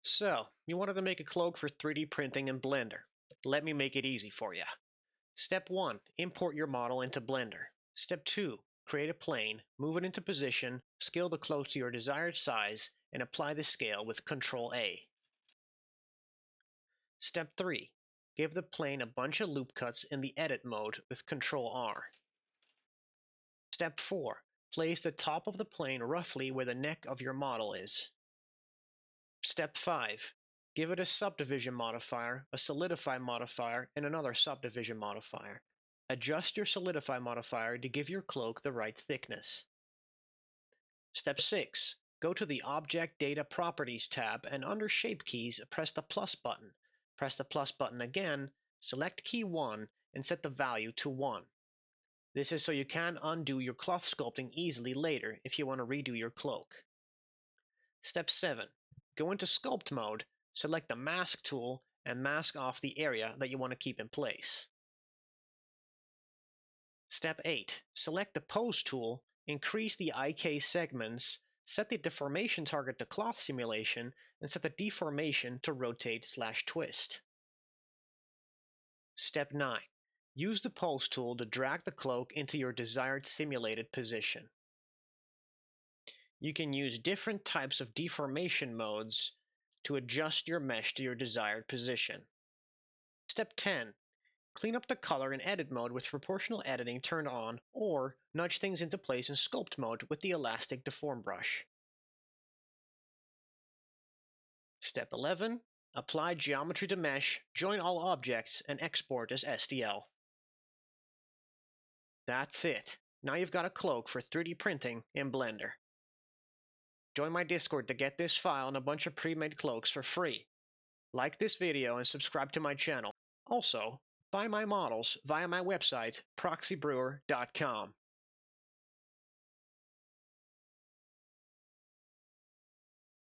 So, you wanted to make a cloak for 3D printing in Blender. Let me make it easy for you. Step 1. Import your model into Blender. Step 2. Create a plane, move it into position, scale the cloak to your desired size, and apply the scale with Ctrl-A. Step 3. Give the plane a bunch of loop cuts in the Edit mode with Ctrl-R. Step 4. Place the top of the plane roughly where the neck of your model is. Step 5. Give it a subdivision modifier, a solidify modifier, and another subdivision modifier. Adjust your solidify modifier to give your cloak the right thickness. Step 6. Go to the Object Data Properties tab and under Shape Keys, press the plus button. Press the plus button again, select key 1, and set the value to 1. This is so you can undo your cloth sculpting easily later if you want to redo your cloak. Step 7. Go into Sculpt mode, select the Mask tool, and mask off the area that you want to keep in place. Step 8. Select the Pose tool, increase the IK segments, set the deformation target to cloth simulation, and set the deformation to rotate/twist. Step 9. Use the Pose tool to drag the cloak into your desired simulated position. You can use different types of deformation modes to adjust your mesh to your desired position. Step 10. Clean up the color in edit mode with proportional editing turned on, or nudge things into place in sculpt mode with the elastic deform brush. Step 11. Apply geometry to mesh, join all objects, and export as STL. That's it. Now you've got a cloak for 3D printing in Blender. Join my Discord to get this file and a bunch of pre-made cloaks for free. Like this video and subscribe to my channel. Also, buy my models via my website, ProxyBrewer.com.